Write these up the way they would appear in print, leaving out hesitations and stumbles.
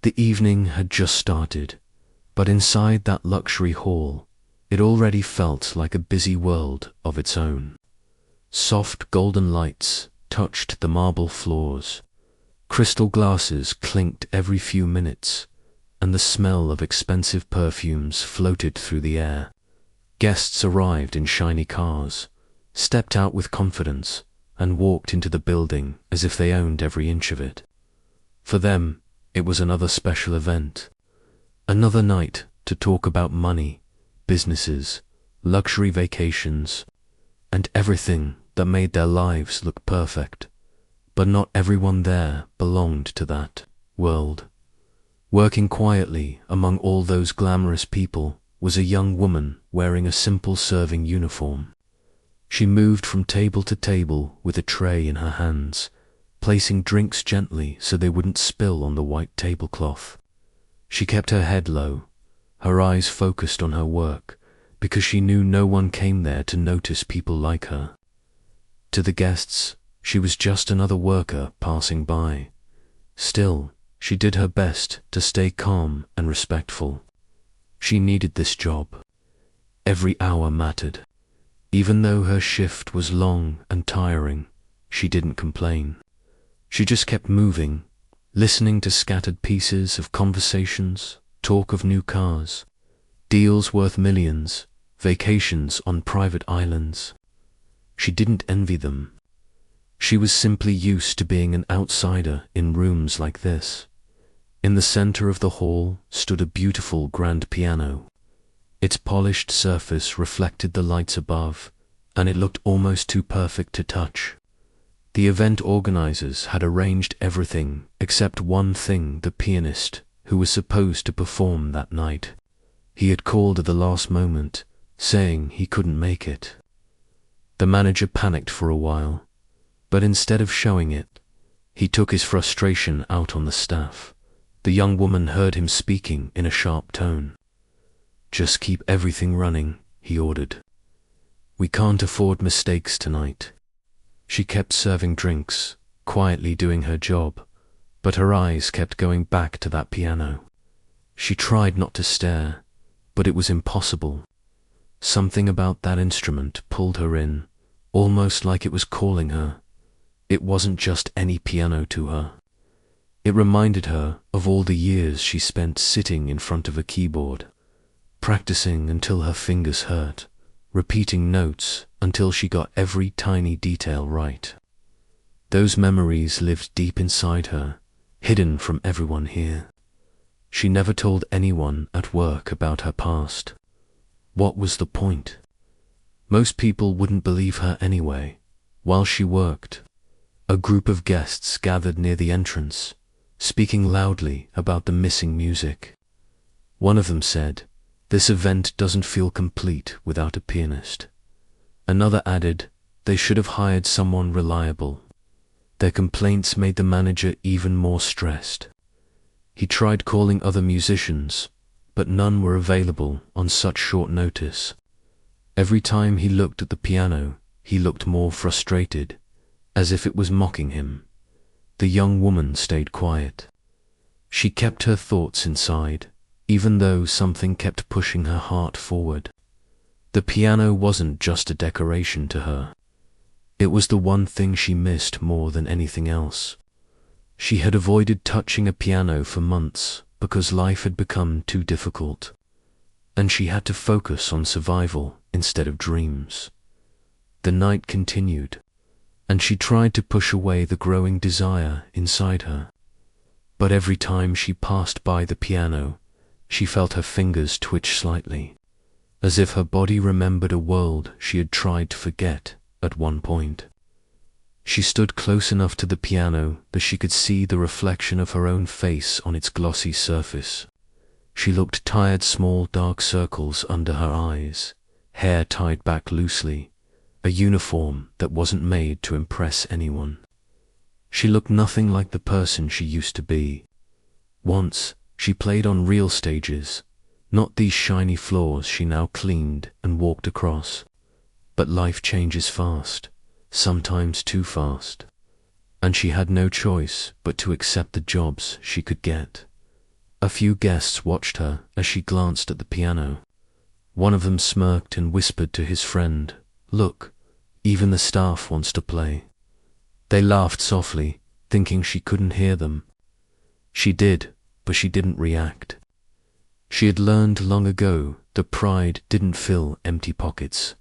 The evening had just started, but inside that luxury hall, it already felt like a busy world of its own. Soft golden lights touched the marble floors, crystal glasses clinked every few minutes, and the smell of expensive perfumes floated through the air. Guests arrived in shiny cars, stepped out with confidence, and walked into the building as if they owned every inch of it. For them, it was another special event, another night to talk about money, businesses, luxury vacations, and everything that made their lives look perfect. But not everyone there belonged to that world. Working quietly among all those glamorous people was a young woman wearing a simple serving uniform. She moved from table to table with a tray in her hands, placing drinks gently so they wouldn't spill on the white tablecloth. She kept her head low, her eyes focused on her work, because she knew no one came there to notice people like her. To the guests, she was just another worker passing by. Still, she did her best to stay calm and respectful. She needed this job. Every hour mattered. Even though her shift was long and tiring, she didn't complain. She just kept moving, listening to scattered pieces of conversations, talk of new cars, deals worth millions, vacations on private islands. She didn't envy them. She was simply used to being an outsider in rooms like this. In the center of the hall stood a beautiful grand piano. Its polished surface reflected the lights above, and it looked almost too perfect to touch. The event organizers had arranged everything except one thing: the pianist who was supposed to perform that night. He had called at the last moment, saying he couldn't make it. The manager panicked for a while, but instead of showing it, he took his frustration out on the staff. The young woman heard him speaking in a sharp tone. "Just keep everything running," he ordered. "We can't afford mistakes tonight." She kept serving drinks, quietly doing her job, but her eyes kept going back to that piano. She tried not to stare, but it was impossible. Something about that instrument pulled her in, almost like it was calling her. It wasn't just any piano to her. It reminded her of all the years she spent sitting in front of a keyboard, practicing until her fingers hurt, repeating notes until she got every tiny detail right. Those memories lived deep inside her, hidden from everyone here. She never told anyone at work about her past. What was the point? Most people wouldn't believe her anyway. While she worked, a group of guests gathered near the entrance, speaking loudly about the missing music. One of them said, "This event doesn't feel complete without a pianist." Another added, they should have hired someone reliable. Their complaints made the manager even more stressed. He tried calling other musicians, but none were available on such short notice. Every time he looked at the piano, he looked more frustrated, as if it was mocking him. The young woman stayed quiet. She kept her thoughts inside, even though something kept pushing her heart forward. The piano wasn't just a decoration to her. It was the one thing she missed more than anything else. She had avoided touching a piano for months because life had become too difficult, and she had to focus on survival instead of dreams. The night continued, and she tried to push away the growing desire inside her. But every time she passed by the piano, she felt her fingers twitch slightly, as if her body remembered a world she had tried to forget at one point. She stood close enough to the piano that she could see the reflection of her own face on its glossy surface. She looked tired, small dark circles under her eyes, hair tied back loosely, a uniform that wasn't made to impress anyone. She looked nothing like the person she used to be. Once, she played on real stages, not these shiny floors she now cleaned and walked across. But life changes fast, sometimes too fast, and she had no choice but to accept the jobs she could get. A few guests watched her as she glanced at the piano. One of them smirked and whispered to his friend, "Look, even the staff wants to play." They laughed softly, thinking she couldn't hear them. She did, but she didn't react. She had learned long ago that pride didn't fill empty pockets.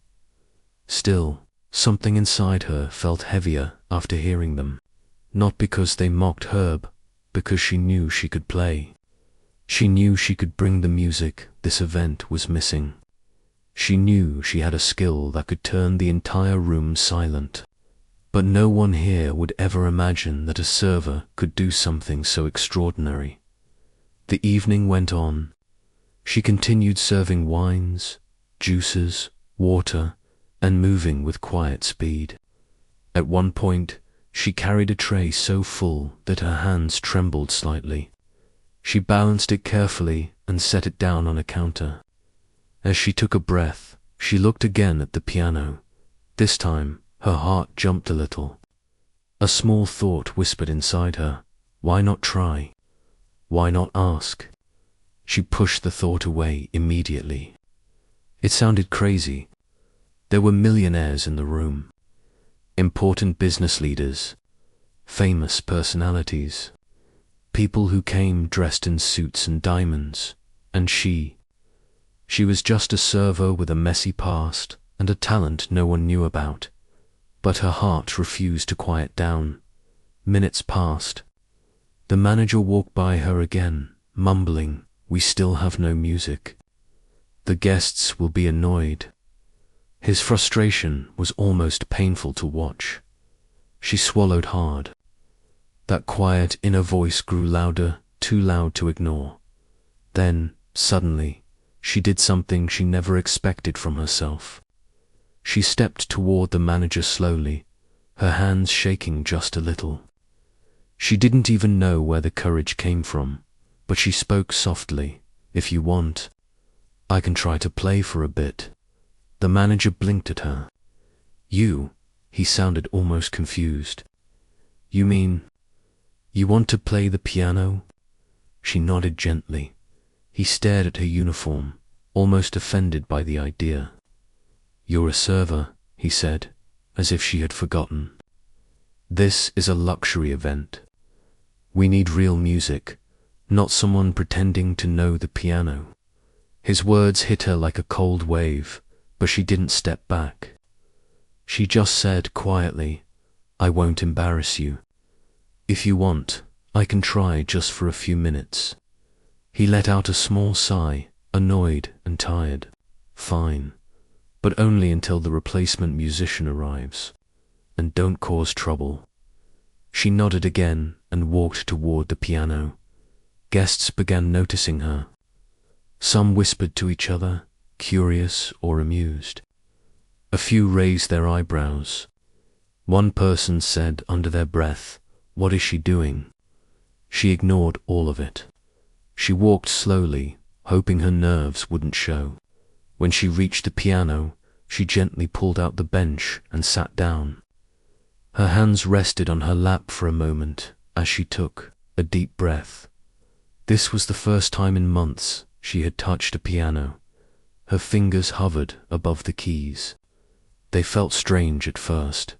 Still, something inside her felt heavier after hearing them. Not because they mocked Herb, because she knew she could play. She knew she could bring the music this event was missing. She knew she had a skill that could turn the entire room silent. But no one here would ever imagine that a server could do something so extraordinary. The evening went on. She continued serving wines, juices, water, and moving with quiet speed. At one point, she carried a tray so full that her hands trembled slightly. She balanced it carefully and set it down on a counter. As she took a breath, she looked again at the piano. This time, her heart jumped a little. A small thought whispered inside her, why not try? Why not ask? She pushed the thought away immediately. It sounded crazy. There were millionaires in the room. Important business leaders. Famous personalities. People who came dressed in suits and diamonds. And she was just a server with a messy past and a talent no one knew about. But her heart refused to quiet down. Minutes passed. The manager walked by her again, mumbling, "We still have no music. The guests will be annoyed." His frustration was almost painful to watch. She swallowed hard. That quiet inner voice grew louder, too loud to ignore. Then, suddenly, she did something she never expected from herself. She stepped toward the manager slowly, her hands shaking just a little. She didn't even know where the courage came from, but she spoke softly, "If you want, I can try to play for a bit." The manager blinked at her. "You?" He sounded almost confused. "You mean, you want to play the piano?" She nodded gently. He stared at her uniform, almost offended by the idea. "You're a server," he said, as if she had forgotten. "This is a luxury event. We need real music, not someone pretending to know the piano." His words hit her like a cold wave, but she didn't step back. She just said quietly, "I won't embarrass you. If you want, I can try just for a few minutes." He let out a small sigh, annoyed and tired. "Fine, but only until the replacement musician arrives. And don't cause trouble." She nodded again and walked toward the piano. Guests began noticing her. Some whispered to each other, curious or amused. A few raised their eyebrows. One person said under their breath, "What is she doing?" She ignored all of it. She walked slowly, hoping her nerves wouldn't show. When she reached the piano, she gently pulled out the bench and sat down. Her hands rested on her lap for a moment as she took a deep breath. This was the first time in months she had touched a piano. Her fingers hovered above the keys. They felt strange at first,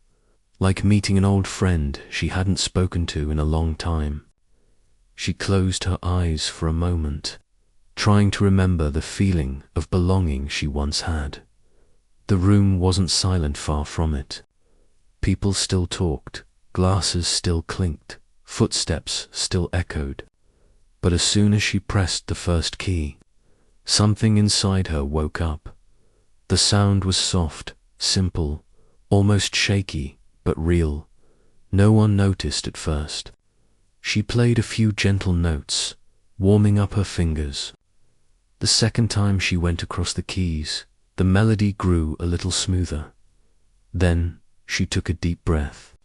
like meeting an old friend she hadn't spoken to in a long time. She closed her eyes for a moment, trying to remember the feeling of belonging she once had. The room wasn't silent, far from it. People still talked, glasses still clinked, footsteps still echoed. But as soon as she pressed the first key, something inside her woke up. The sound was soft, simple, almost shaky, but real. No one noticed at first. She played a few gentle notes, warming up her fingers. The second time she went across the keys, the melody grew a little smoother. Then she took a deep breath,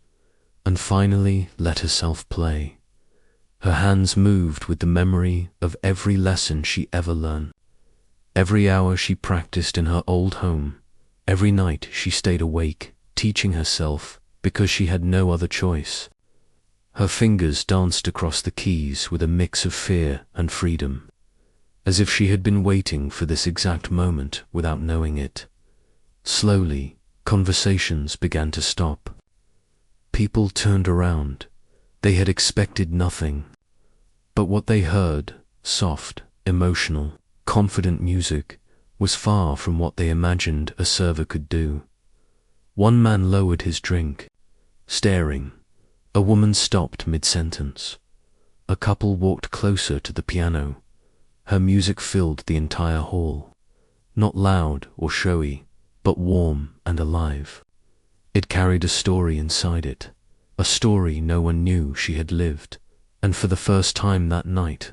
and finally let herself play. Her hands moved with the memory of every lesson she ever learned. Every hour she practiced in her old home. Every night she stayed awake, teaching herself because she had no other choice. Her fingers danced across the keys with a mix of fear and freedom, as if she had been waiting for this exact moment without knowing it. Slowly, conversations began to stop. People turned around. They had expected nothing. But what they heard, soft, emotional, confident music, was far from what they imagined a server could do. One man lowered his drink, staring. A woman stopped mid-sentence. A couple walked closer to the piano. Her music filled the entire hall. Not loud or showy, but warm and alive. It carried a story inside it, a story no one knew she had lived, and for the first time that night,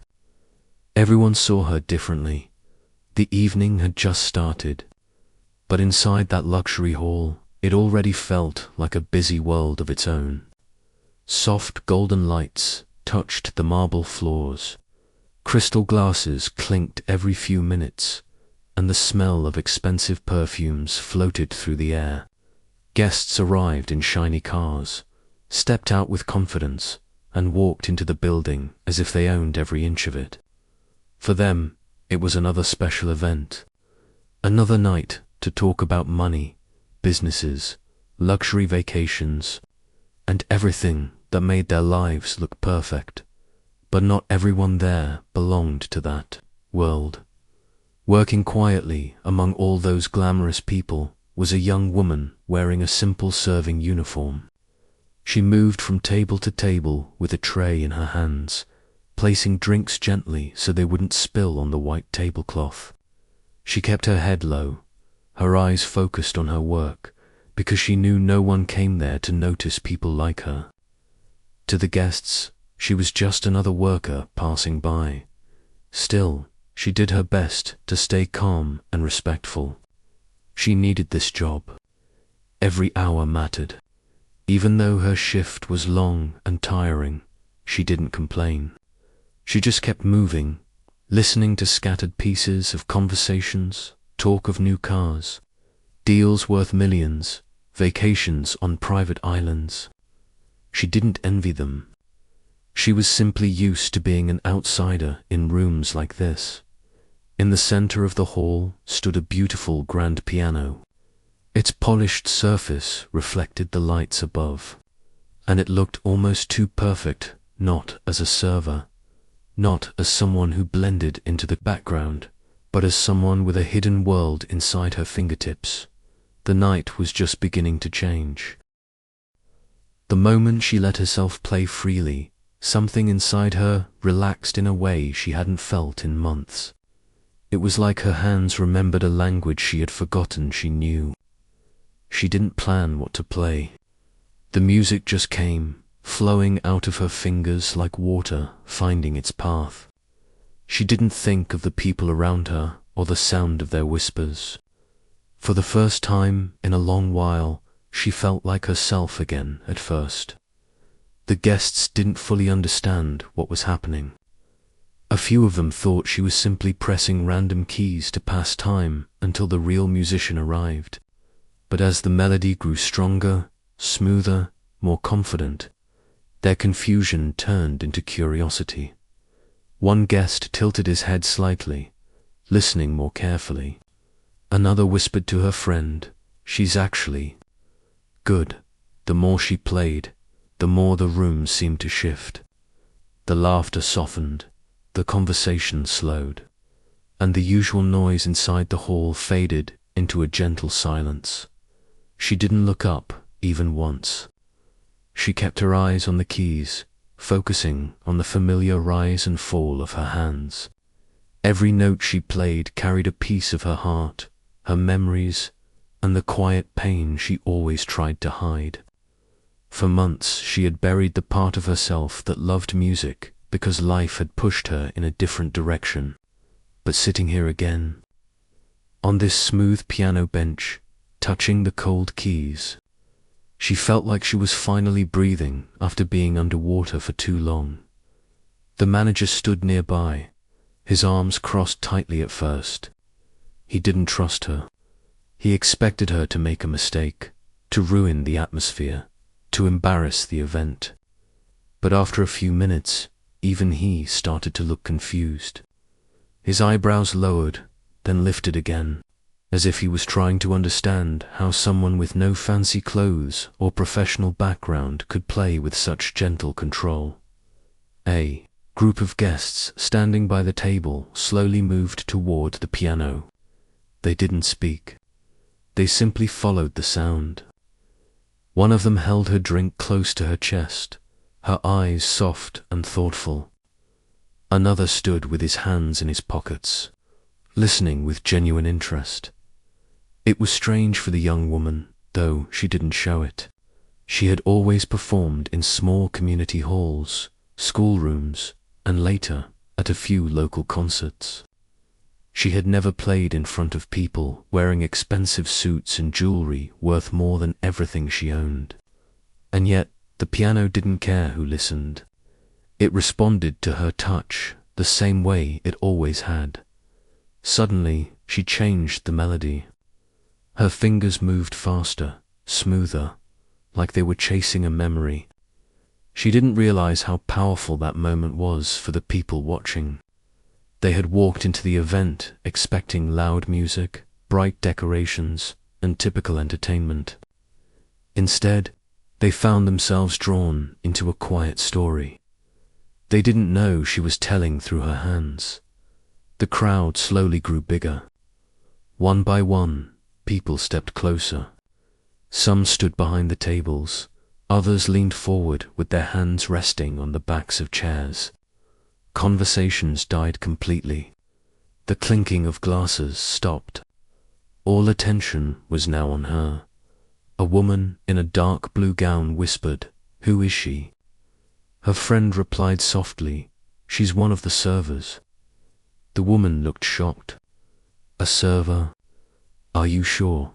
everyone saw her differently. The evening had just started, but inside that luxury hall, it already felt like a busy world of its own. Soft golden lights touched the marble floors. Crystal glasses clinked every few minutes, and the smell of expensive perfumes floated through the air. Guests arrived in shiny cars, stepped out with confidence, and walked into the building as if they owned every inch of it. For them, it was another special event. Another night to talk about money, businesses, luxury vacations, and everything that made their lives look perfect. But not everyone there belonged to that world. Working quietly among all those glamorous people was a young woman wearing a simple serving uniform. She moved from table to table with a tray in her hands, placing drinks gently so they wouldn't spill on the white tablecloth. She kept her head low, her eyes focused on her work, because she knew no one came there to notice people like her. To the guests, she was just another worker passing by. Still, she did her best to stay calm and respectful. She needed this job. Every hour mattered. Even though her shift was long and tiring, she didn't complain. She just kept moving, listening to scattered pieces of conversations, talk of new cars, deals worth millions, vacations on private islands. She didn't envy them. She was simply used to being an outsider in rooms like this. In the center of the hall stood a beautiful grand piano. Its polished surface reflected the lights above, and it looked almost too perfect, not as a server, not as someone who blended into the background, but as someone with a hidden world inside her fingertips. The night was just beginning to change. The moment she let herself play freely, something inside her relaxed in a way she hadn't felt in months. It was like her hands remembered a language she had forgotten she knew. She didn't plan what to play. The music just came, flowing out of her fingers like water finding its path. She didn't think of the people around her or the sound of their whispers. For the first time in a long while, she felt like herself again at first. The guests didn't fully understand what was happening. A few of them thought she was simply pressing random keys to pass time until the real musician arrived. But as the melody grew stronger, smoother, more confident, their confusion turned into curiosity. One guest tilted his head slightly, listening more carefully. Another whispered to her friend, "She's actually good." The more she played, the more the room seemed to shift. The laughter softened, the conversation slowed, and the usual noise inside the hall faded into a gentle silence. She didn't look up even once. She kept her eyes on the keys, focusing on the familiar rise and fall of her hands. Every note she played carried a piece of her heart, her memories, and the quiet pain she always tried to hide. For months she had buried the part of herself that loved music because life had pushed her in a different direction. But sitting here again, on this smooth piano bench, touching the cold keys, she felt like she was finally breathing after being underwater for too long. The manager stood nearby, his arms crossed tightly at first. He didn't trust her. He expected her to make a mistake, to ruin the atmosphere, to embarrass the event. But after a few minutes, even he started to look confused. His eyebrows lowered, then lifted again, as if he was trying to understand how someone with no fancy clothes or professional background could play with such gentle control. A group of guests standing by the table slowly moved toward the piano. They didn't speak. They simply followed the sound. One of them held her drink close to her chest, her eyes soft and thoughtful. Another stood with his hands in his pockets, listening with genuine interest. It was strange for the young woman, though she didn't show it. She had always performed in small community halls, schoolrooms, and later at a few local concerts. She had never played in front of people wearing expensive suits and jewelry worth more than everything she owned. And yet, the piano didn't care who listened. It responded to her touch the same way it always had. Suddenly, she changed the melody. Her fingers moved faster, smoother, like they were chasing a memory. She didn't realize how powerful that moment was for the people watching. They had walked into the event expecting loud music, bright decorations, and typical entertainment. Instead, they found themselves drawn into a quiet story. They didn't know she was telling through her hands. The crowd slowly grew bigger. One by one, people stepped closer. Some stood behind the tables, others leaned forward with their hands resting on the backs of chairs. Conversations died completely. The clinking of glasses stopped. All attention was now on her. A woman in a dark blue gown whispered, "Who is she?" Her friend replied softly, "She's one of the servers." The woman looked shocked. "A server? Are you sure?"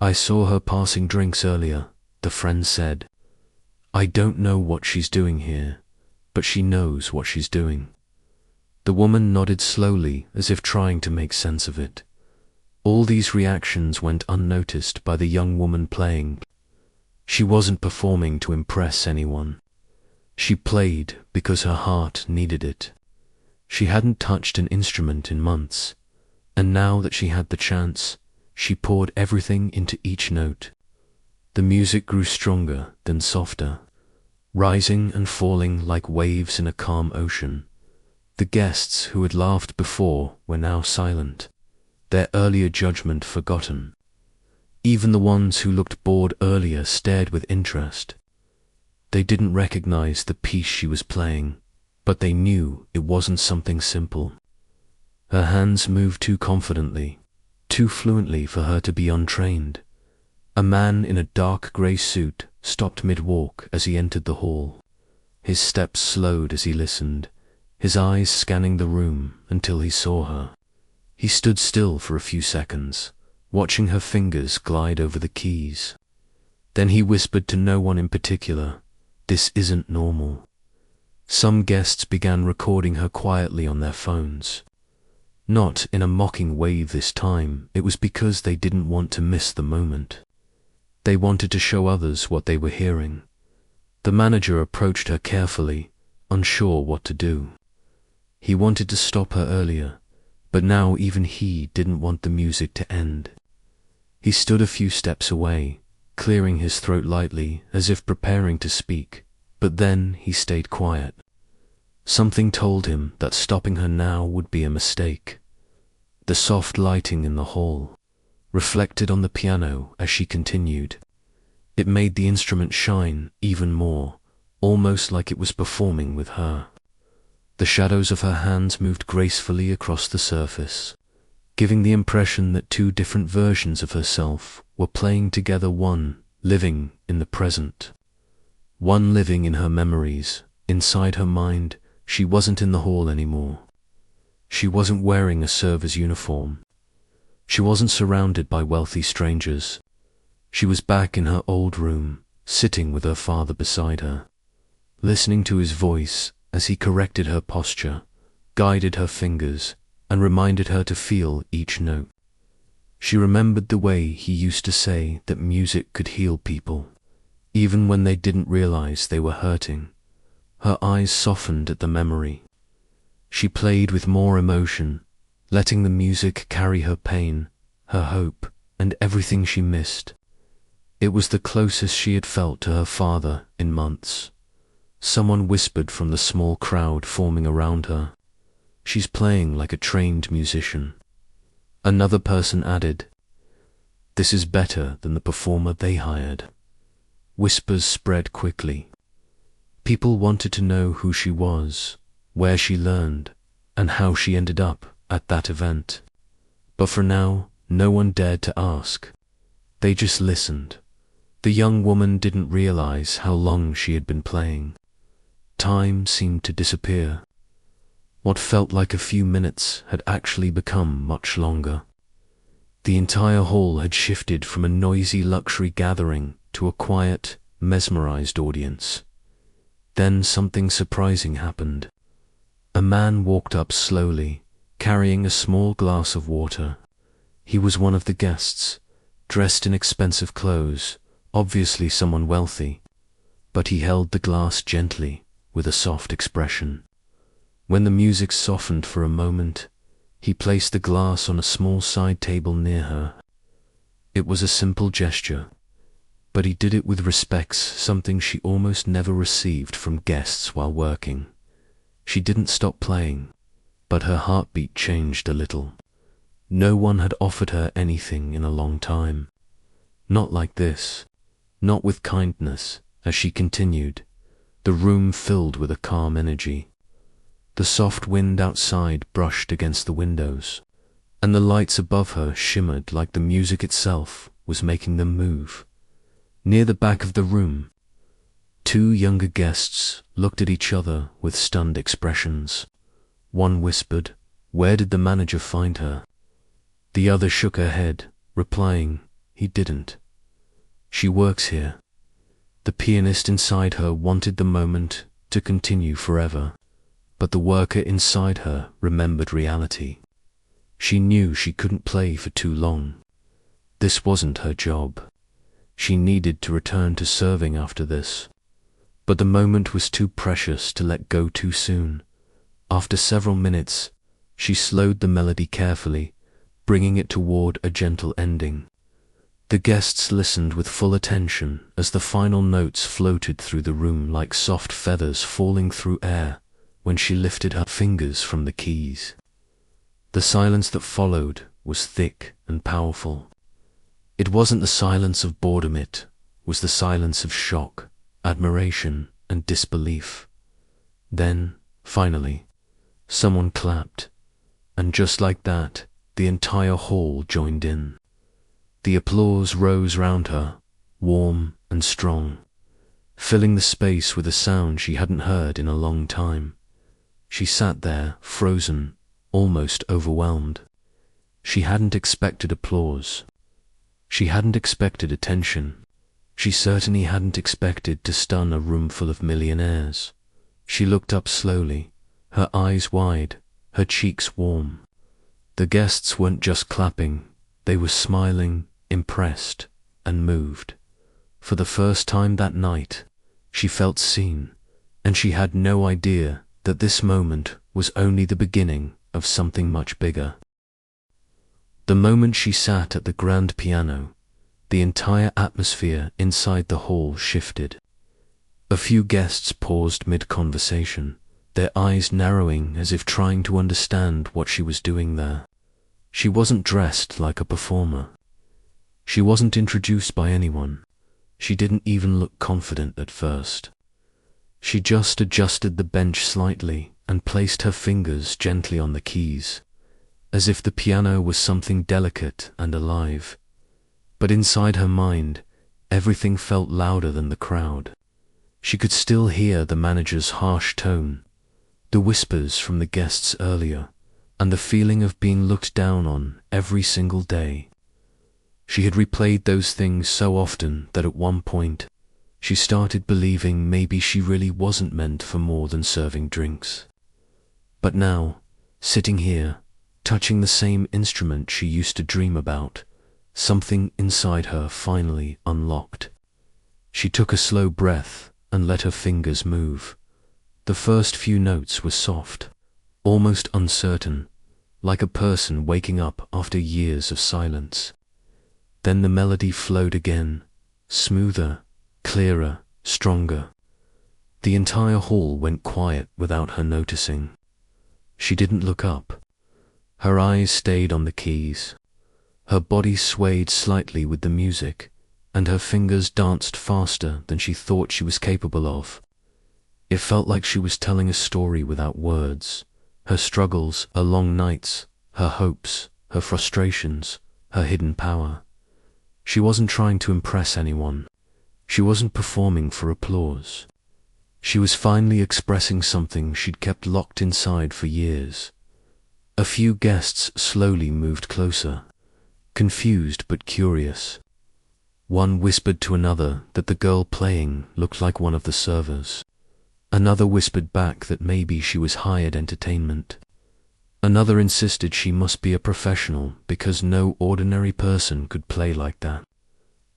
"I saw her passing drinks earlier," the friend said. "I don't know what she's doing here, but she knows what she's doing." The woman nodded slowly as if trying to make sense of it. All these reactions went unnoticed by the young woman playing. She wasn't performing to impress anyone. She played because her heart needed it. She hadn't touched an instrument in months, and now that she had the chance, she poured everything into each note. The music grew stronger, then softer, rising and falling like waves in a calm ocean. The guests who had laughed before were now silent, their earlier judgment forgotten. Even the ones who looked bored earlier stared with interest. They didn't recognize the piece she was playing, but they knew it wasn't something simple. Her hands moved too confidently, too fluently for her to be untrained. A man in a dark grey suit stopped mid-walk as he entered the hall. His steps slowed as he listened, his eyes scanning the room until he saw her. He stood still for a few seconds, watching her fingers glide over the keys. Then he whispered to no one in particular, "This isn't normal." Some guests began recording her quietly on their phones. Not in a mocking way this time, it was because they didn't want to miss the moment. They wanted to show others what they were hearing. The manager approached her carefully, unsure what to do. He wanted to stop her earlier, but now even he didn't want the music to end. He stood a few steps away, clearing his throat lightly as if preparing to speak, but then he stayed quiet. Something told him that stopping her now would be a mistake. The soft lighting in the hall reflected on the piano as she continued. It made the instrument shine even more, almost like it was performing with her. The shadows of her hands moved gracefully across the surface, giving the impression that two different versions of herself were playing together, one living in the present, one living in her memories. Inside her mind, she wasn't in the hall anymore. She wasn't wearing a server's uniform. She wasn't surrounded by wealthy strangers. She was back in her old room, sitting with her father beside her, listening to his voice as he corrected her posture, guided her fingers, and reminded her to feel each note. She remembered the way he used to say that music could heal people, even when they didn't realize they were hurting. Her eyes softened at the memory. She played with more emotion, letting the music carry her pain, her hope, and everything she missed. It was the closest she had felt to her father in months. Someone whispered from the small crowd forming around her, "She's playing like a trained musician." Another person added, "This is better than the performer they hired." Whispers spread quickly. People wanted to know who she was, where she learned, and how she ended up at that event. But for now, no one dared to ask. They just listened. The young woman didn't realize how long she had been playing. Time seemed to disappear. What felt like a few minutes had actually become much longer. The entire hall had shifted from a noisy luxury gathering to a quiet, mesmerized audience. Then something surprising happened. A man walked up slowly, carrying a small glass of water. He was one of the guests, dressed in expensive clothes, obviously someone wealthy, but he held the glass gently, with a soft expression. When the music softened for a moment, he placed the glass on a small side table near her. It was a simple gesture, but he did it with respect, something she almost never received from guests while working. She didn't stop playing, but her heartbeat changed a little. No one had offered her anything in a long time. Not like this, not with kindness. As she continued, the room filled with a calm energy. The soft wind outside brushed against the windows, and the lights above her shimmered like the music itself was making them move. Near the back of the room, two younger guests looked at each other with stunned expressions. One whispered, "Where did the manager find her?" The other shook her head, replying, "He didn't. She works here." The pianist inside her wanted the moment to continue forever, but the worker inside her remembered reality. She knew she couldn't play for too long. This wasn't her job. She needed to return to serving after this. But the moment was too precious to let go too soon. After several minutes, she slowed the melody carefully, bringing it toward a gentle ending. The guests listened with full attention as the final notes floated through the room like soft feathers falling through air when she lifted her fingers from the keys. The silence that followed was thick and powerful. It wasn't the silence of boredom, it was the silence of shock, admiration, and disbelief. Then, finally, someone clapped, and just like that, the entire hall joined in. The applause rose round her, warm and strong, filling the space with a sound she hadn't heard in a long time. She sat there, frozen, almost overwhelmed. She hadn't expected applause. She hadn't expected attention. She certainly hadn't expected to stun a room full of millionaires. She looked up slowly, her eyes wide, her cheeks warm. The guests weren't just clapping, they were smiling, impressed, and moved. For the first time that night, she felt seen, and she had no idea that this moment was only the beginning of something much bigger. The moment she sat at the grand piano, the entire atmosphere inside the hall shifted. A few guests paused mid-conversation, their eyes narrowing as if trying to understand what she was doing there. She wasn't dressed like a performer. She wasn't introduced by anyone. She didn't even look confident at first. She just adjusted the bench slightly and placed her fingers gently on the keys, as if the piano was something delicate and alive. But inside her mind, everything felt louder than the crowd. She could still hear the manager's harsh tone, the whispers from the guests earlier, and the feeling of being looked down on every single day. She had replayed those things so often that at one point, she started believing maybe she really wasn't meant for more than serving drinks. But now, sitting here, touching the same instrument she used to dream about, something inside her finally unlocked. She took a slow breath and let her fingers move. The first few notes were soft, almost uncertain, like a person waking up after years of silence. Then the melody flowed again, smoother, clearer, stronger. The entire hall went quiet without her noticing. She didn't look up. Her eyes stayed on the keys. Her body swayed slightly with the music, and her fingers danced faster than she thought she was capable of. It felt like she was telling a story without words. Her struggles, her long nights, her hopes, her frustrations, her hidden power. She wasn't trying to impress anyone. She wasn't performing for applause. She was finally expressing something she'd kept locked inside for years. A few guests slowly moved closer, confused but curious. One whispered to another that the girl playing looked like one of the servers. Another whispered back that maybe she was hired entertainment. Another insisted she must be a professional because no ordinary person could play like that.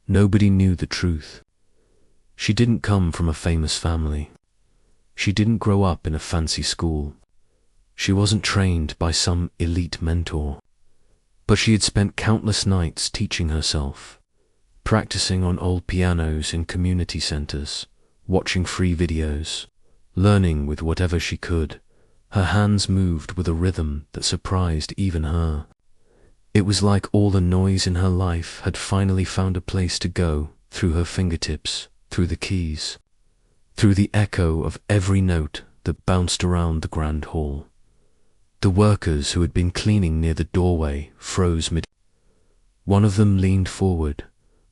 Nobody knew the truth. She didn't come from a famous family. She didn't grow up in a fancy school. She wasn't trained by some elite mentor. But she had spent countless nights teaching herself, practicing on old pianos in community centers, watching free videos, learning with whatever she could. Her hands moved with a rhythm that surprised even her. It was like all the noise in her life had finally found a place to go, through her fingertips, through the keys, through the echo of every note that bounced around the grand hall. The workers who had been cleaning near the doorway froze mid. One of them leaned forward,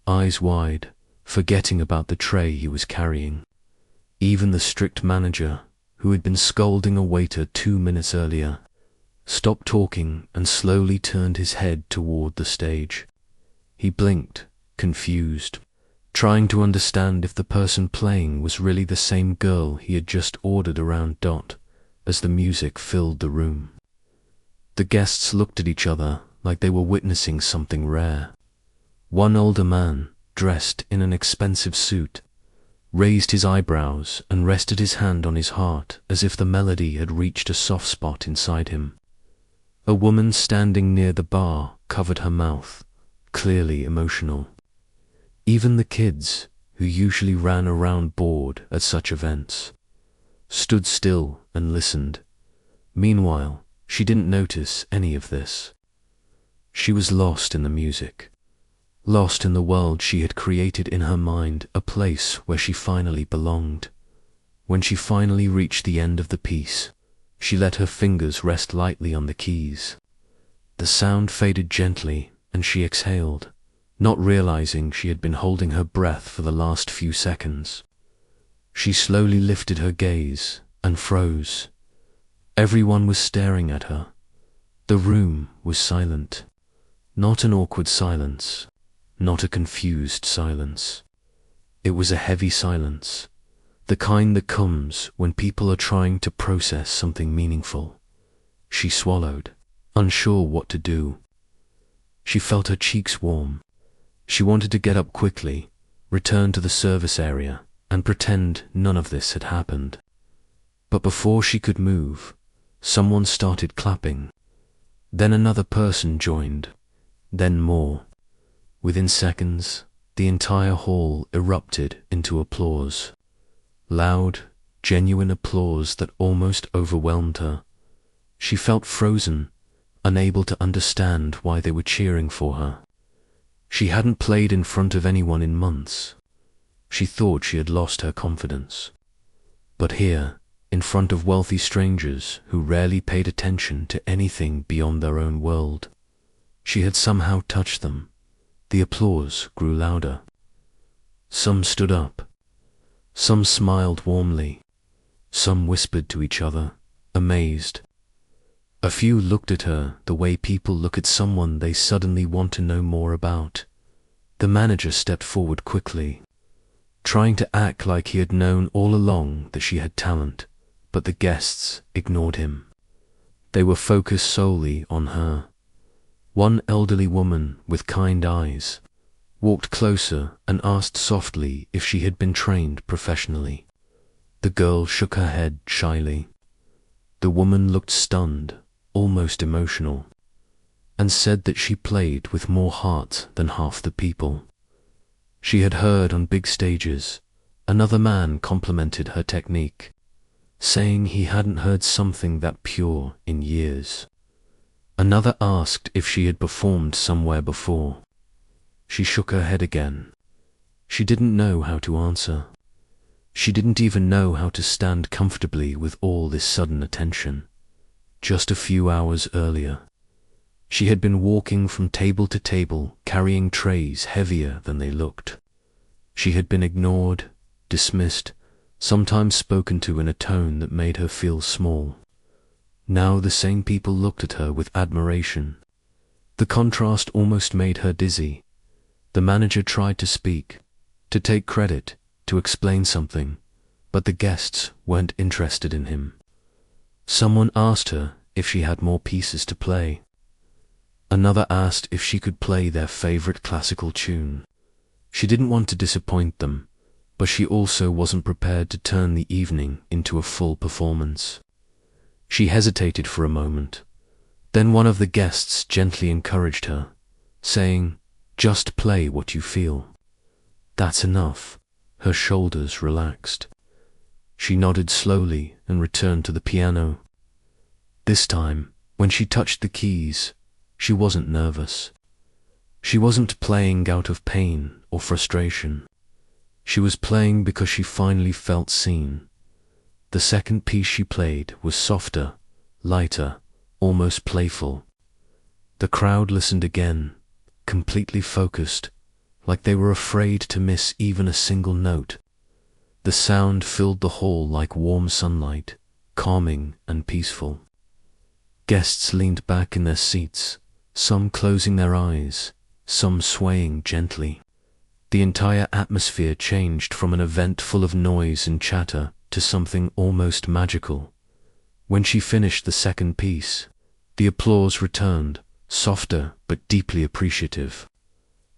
eyes wide, forgetting about the tray he was carrying. Even the strict manager, who had been scolding a waiter 2 minutes earlier, stopped talking and slowly turned his head toward the stage. He blinked, confused, trying to understand if the person playing was really the same girl he had just ordered around as the music filled the room. The guests looked at each other like they were witnessing something rare. One older man, dressed in an expensive suit, raised his eyebrows and rested his hand on his heart as if the melody had reached a soft spot inside him. A woman standing near the bar covered her mouth, clearly emotional. Even the kids, who usually ran around bored at such events, stood still and listened. Meanwhile, she didn't notice any of this. She was lost in the music, lost in the world she had created in her mind, a place where she finally belonged. When she finally reached the end of the piece, she let her fingers rest lightly on the keys. The sound faded gently, and she exhaled, not realizing she had been holding her breath for the last few seconds. She slowly lifted her gaze and froze. Everyone was staring at her. The room was silent. Not an awkward silence, not a confused silence. It was a heavy silence, the kind that comes when people are trying to process something meaningful. She swallowed, unsure what to do. She felt her cheeks warm. She wanted to get up quickly, return to the service area, and pretend none of this had happened. But before she could move, someone started clapping. Then another person joined, then more. Within seconds, the entire hall erupted into applause. Loud, genuine applause that almost overwhelmed her. She felt frozen, unable to understand why they were cheering for her. She hadn't played in front of anyone in months. She thought she had lost her confidence. But here, in front of wealthy strangers who rarely paid attention to anything beyond their own world, she had somehow touched them. The applause grew louder. Some stood up. Some smiled warmly. Some whispered to each other, amazed. A few looked at her the way people look at someone they suddenly want to know more about. The manager stepped forward quickly, trying to act like he had known all along that she had talent, but the guests ignored him. They were focused solely on her. One elderly woman with kind eyes walked closer and asked softly if she had been trained professionally. The girl shook her head shyly. The woman looked stunned, almost emotional, and said that she played with more heart than half the people. She had heard on big stages. Another man complimented her technique, saying he hadn't heard something that pure in years. Another asked if she had performed somewhere before. She shook her head again. She didn't know how to answer. She didn't even know how to stand comfortably with all this sudden attention. Just a few hours earlier, she had been walking from table to table, carrying trays heavier than they looked. She had been ignored, dismissed, sometimes spoken to in a tone that made her feel small. Now the same people looked at her with admiration. The contrast almost made her dizzy. The manager tried to speak, to take credit, to explain something, but the guests weren't interested in him. Someone asked her if she had more pieces to play. Another asked if she could play their favorite classical tune. She didn't want to disappoint them, but she also wasn't prepared to turn the evening into a full performance. She hesitated for a moment. Then one of the guests gently encouraged her, saying, "Just play what you feel." "That's enough." Her shoulders relaxed. She nodded slowly and returned to the piano. This time, when she touched the keys, she wasn't nervous. She wasn't playing out of pain or frustration. She was playing because she finally felt seen. The second piece she played was softer, lighter, almost playful. The crowd listened again, completely focused, like they were afraid to miss even a single note. The sound filled the hall like warm sunlight, calming and peaceful. Guests leaned back in their seats, some closing their eyes, some swaying gently. The entire atmosphere changed from an event full of noise and chatter to something almost magical. When she finished the second piece, the applause returned, softer but deeply appreciative.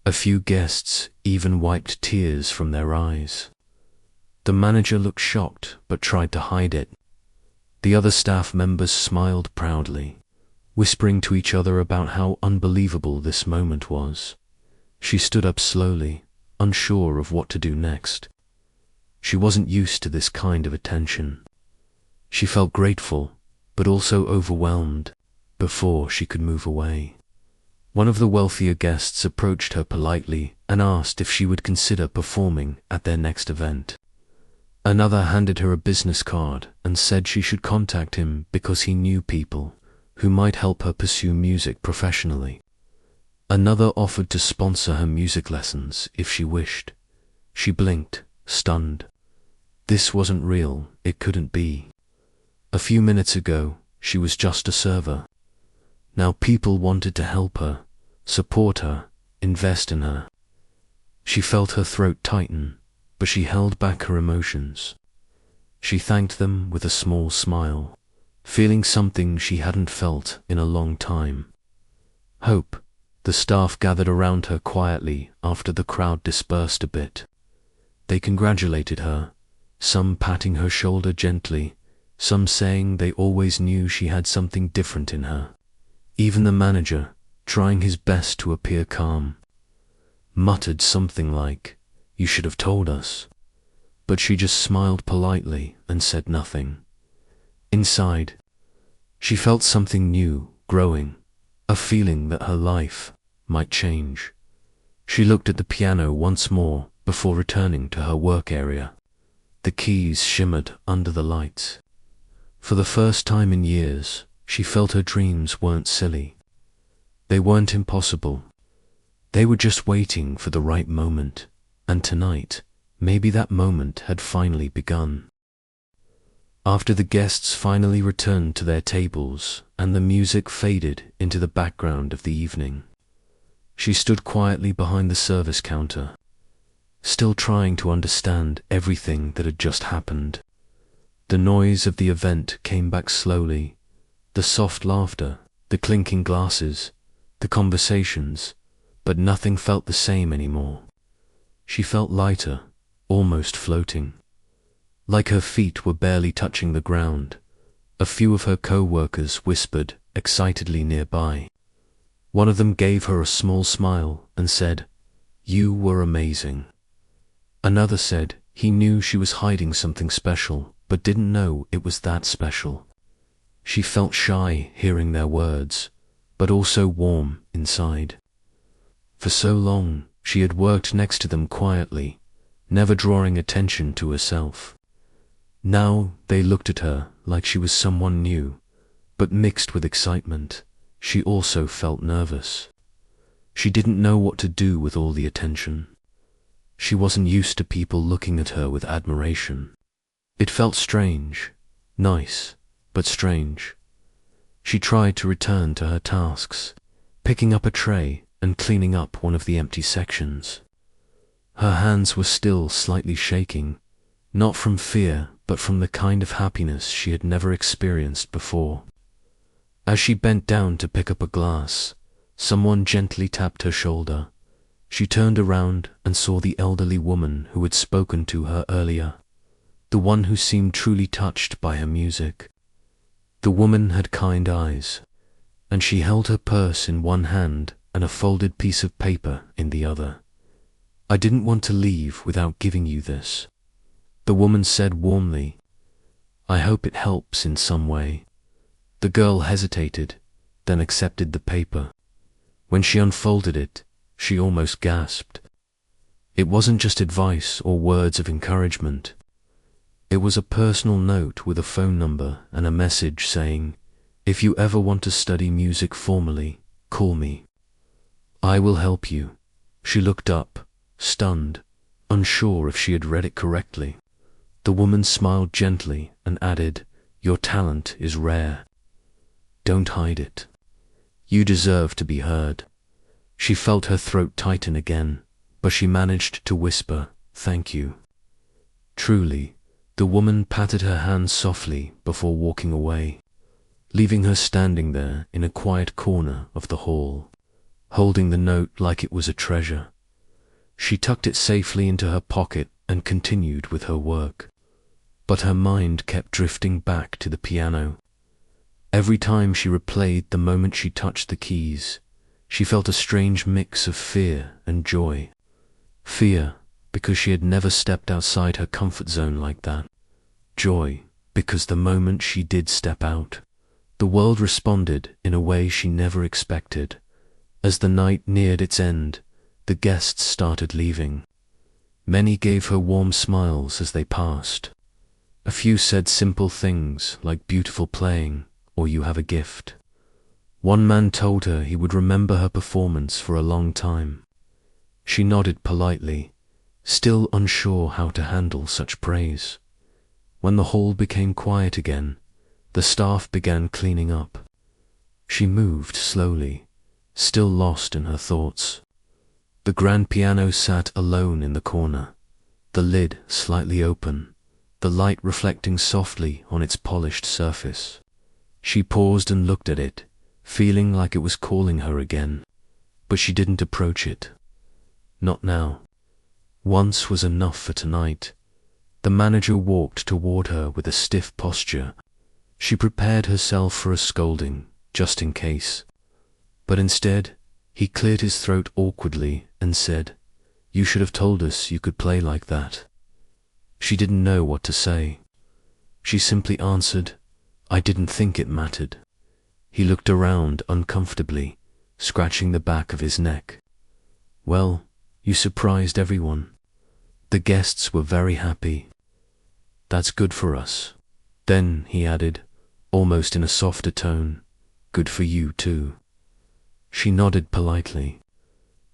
A few guests even wiped tears from their eyes. The manager looked shocked but tried to hide it. The other staff members smiled proudly, whispering to each other about how unbelievable this moment was. She stood up slowly, unsure of what to do next. She wasn't used to this kind of attention. She felt grateful, but also overwhelmed, before she could move away. One of the wealthier guests approached her politely and asked if she would consider performing at their next event. Another handed her a business card and said she should contact him because he knew people who might help her pursue music professionally. Another offered to sponsor her music lessons if she wished. She blinked, stunned. This wasn't real, it couldn't be. A few minutes ago, she was just a server. Now people wanted to help her, support her, invest in her. She felt her throat tighten, but she held back her emotions. She thanked them with a small smile, feeling something she hadn't felt in a long time. Hope. The staff gathered around her quietly after the crowd dispersed a bit. They congratulated her, some patting her shoulder gently, some saying they always knew she had something different in her. Even the manager, trying his best to appear calm, muttered something like, "You should have told us." But she just smiled politely and said nothing. Inside, she felt something new growing, a feeling that her life might change. She looked at the piano once more before returning to her work area. The keys shimmered under the lights. For the first time in years, she felt her dreams weren't silly. They weren't impossible. They were just waiting for the right moment, and tonight, maybe that moment had finally begun. After the guests finally returned to their tables and the music faded into the background of the evening, she stood quietly behind the service counter, still trying to understand everything that had just happened. The noise of the event came back slowly, the soft laughter, the clinking glasses, the conversations, but nothing felt the same anymore. She felt lighter, almost floating. like her feet were barely touching the ground. A few of her co-workers whispered excitedly nearby. One of them gave her a small smile and said, "You were amazing." Another said he knew she was hiding something special, but didn't know it was that special. She felt shy hearing their words, but also warm inside. For so long, she had worked next to them quietly, never drawing attention to herself. Now they looked at her like she was someone new, but mixed with excitement, she also felt nervous. She didn't know what to do with all the attention. She wasn't used to people looking at her with admiration. It felt strange, nice, but strange. She tried to return to her tasks, picking up a tray and cleaning up one of the empty sections. Her hands were still slightly shaking, not from fear, but from the kind of happiness she had never experienced before. As she bent down to pick up a glass, someone gently tapped her shoulder. She turned around and saw the elderly woman who had spoken to her earlier, the one who seemed truly touched by her music. The woman had kind eyes, and she held her purse in one hand and a folded piece of paper in the other. "I didn't want to leave without giving you this," the woman said warmly. "I hope it helps in some way." The girl hesitated, then accepted the paper. When she unfolded it, she almost gasped. It wasn't just advice or words of encouragement. It was a personal note with a phone number and a message saying, "If you ever want to study music formally, call me. I will help you." She looked up, stunned, unsure if she had read it correctly. The woman smiled gently and added, "Your talent is rare. Don't hide it. You deserve to be heard." She felt her throat tighten again, but she managed to whisper, "Thank you." Truly, the woman patted her hand softly before walking away, leaving her standing there in a quiet corner of the hall, holding the note like it was a treasure. She tucked it safely into her pocket and continued with her work. But her mind kept drifting back to the piano. Every time she replayed the moment she touched the keys, she felt a strange mix of fear and joy. Fear, because she had never stepped outside her comfort zone like that. Joy, because the moment she did step out, the world responded in a way she never expected. As the night neared its end, the guests started leaving. Many gave her warm smiles as they passed. A few said simple things like "beautiful playing" or "you have a gift." One man told her he would remember her performance for a long time. She nodded politely, still unsure how to handle such praise. When the hall became quiet again, the staff began cleaning up. She moved slowly, still lost in her thoughts. The grand piano sat alone in the corner, the lid slightly open, the light reflecting softly on its polished surface. She paused and looked at it, feeling like it was calling her again, but she didn't approach it. Not now. Once was enough for tonight. The manager walked toward her with a stiff posture. She prepared herself for a scolding, just in case. But instead, he cleared his throat awkwardly and said, "You should have told us you could play like that." She didn't know what to say. She simply answered, "I didn't think it mattered." He looked around uncomfortably, scratching the back of his neck. "Well, you surprised everyone. The guests were very happy. That's good for us." Then he added, almost in a softer tone, "Good for you too." She nodded politely.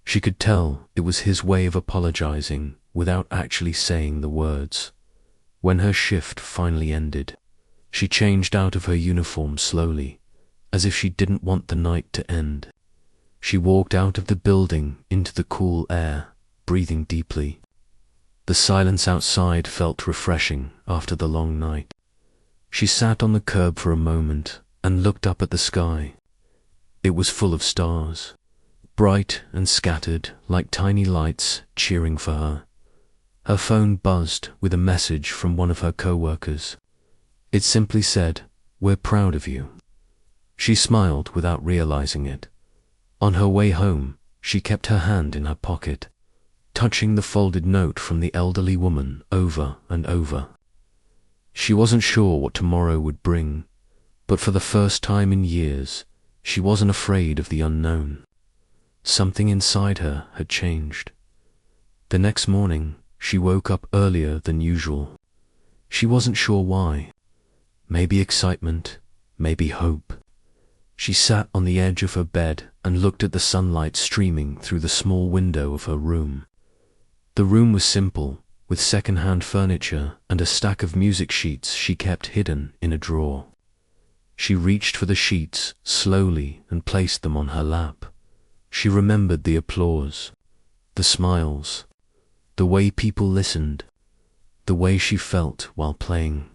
She could tell it was his way of apologizing without actually saying the words. When her shift finally ended, she changed out of her uniform slowly, as if she didn't want the night to end. She walked out of the building into the cool air, breathing deeply. The silence outside felt refreshing after the long night. She sat on the curb for a moment and looked up at the sky. It was full of stars, bright and scattered like tiny lights cheering for her. Her phone buzzed with a message from one of her co-workers. It simply said, "We're proud of you." She smiled without realizing it. On her way home, she kept her hand in her pocket, touching the folded note from the elderly woman over and over. She wasn't sure what tomorrow would bring, but for the first time in years, she wasn't afraid of the unknown. Something inside her had changed. The next morning, she woke up earlier than usual. She wasn't sure why. Maybe excitement, maybe hope. She sat on the edge of her bed and looked at the sunlight streaming through the small window of her room. The room was simple, with second-hand furniture and a stack of music sheets she kept hidden in a drawer. She reached for the sheets slowly and placed them on her lap. She remembered the applause, the smiles, the way people listened, the way she felt while playing.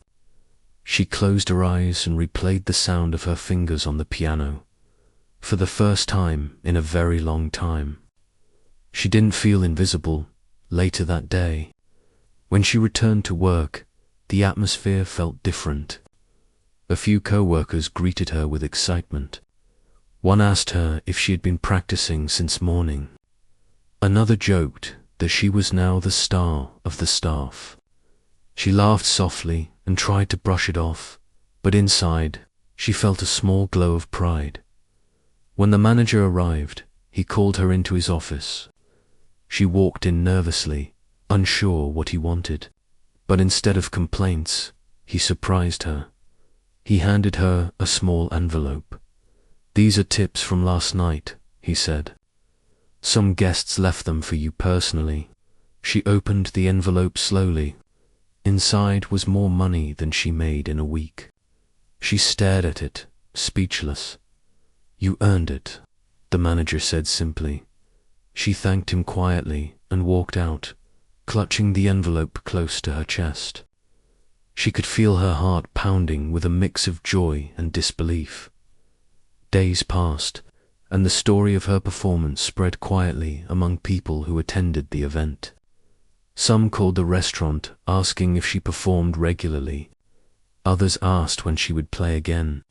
She closed her eyes and replayed the sound of her fingers on the piano, for the first time in a very long time. She didn't feel invisible. Later that day, when she returned to work, the atmosphere felt different. A few co-workers greeted her with excitement. One asked her if she had been practicing since morning. Another joked that she was now the star of the staff. She laughed softly and tried to brush it off, but inside, she felt a small glow of pride. When the manager arrived, he called her into his office. She walked in nervously, unsure what he wanted, but instead of complaints, he surprised her. He handed her a small envelope. "These are tips from last night," he said. "Some guests left them for you personally." She opened the envelope slowly. Inside was more money than she made in a week. She stared at it, speechless. "You earned it," the manager said simply. She thanked him quietly and walked out, clutching the envelope close to her chest. She could feel her heart pounding with a mix of joy and disbelief. Days passed, and the story of her performance spread quietly among people who attended the event. Some called the restaurant asking if she performed regularly. Others asked when she would play again.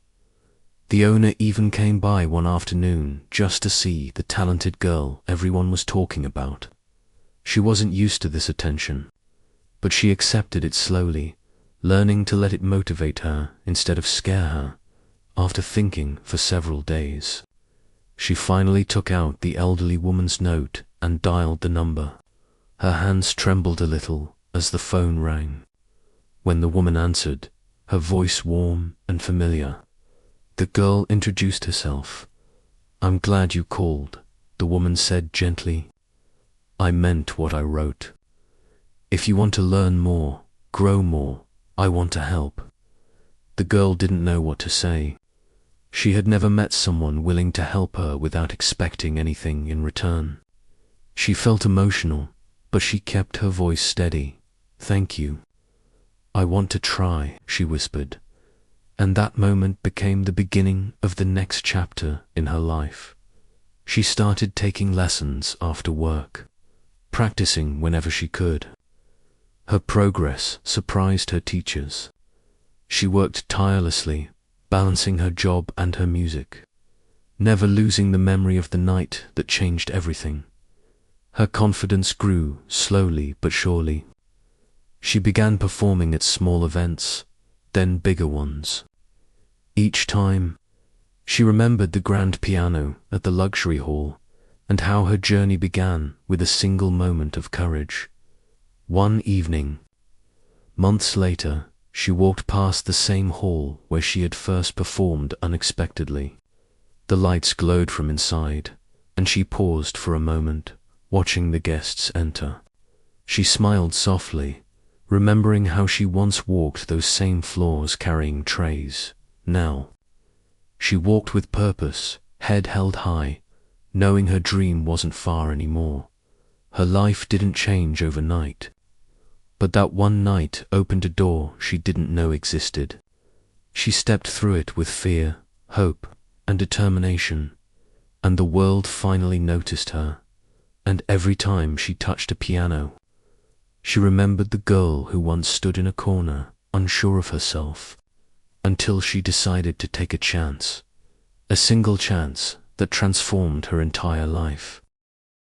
The owner even came by one afternoon just to see the talented girl everyone was talking about. She wasn't used to this attention, but she accepted it slowly, learning to let it motivate her instead of scare her. After thinking for several days, she finally took out the elderly woman's note and dialed the number. Her hands trembled a little as the phone rang. When the woman answered, her voice warm and familiar, the girl introduced herself. "I'm glad you called," the woman said gently. "I meant what I wrote. If you want to learn more, grow more, I want to help." The girl didn't know what to say. She had never met someone willing to help her without expecting anything in return. She felt emotional, but she kept her voice steady. "Thank you. I want to try," she whispered. And that moment became the beginning of the next chapter in her life. She started taking lessons after work, practicing whenever she could. Her progress surprised her teachers. She worked tirelessly, balancing her job and her music, never losing the memory of the night that changed everything. Her confidence grew slowly but surely. She began performing at small events, then bigger ones. Each time, she remembered the grand piano at the luxury hall and how her journey began with a single moment of courage. One evening, months later, she walked past the same hall where she had first performed unexpectedly. The lights glowed from inside, and she paused for a moment, watching the guests enter. She smiled softly, remembering how she once walked those same floors carrying trays. Now, she walked with purpose, head held high, knowing her dream wasn't far anymore. Her life didn't change overnight, but that one night opened a door she didn't know existed. She stepped through it with fear, hope, and determination, and the world finally noticed her. And every time she touched a piano, She remembered the girl who once stood in a corner, unsure of herself, until she decided to take a chance, a single chance that transformed her entire life.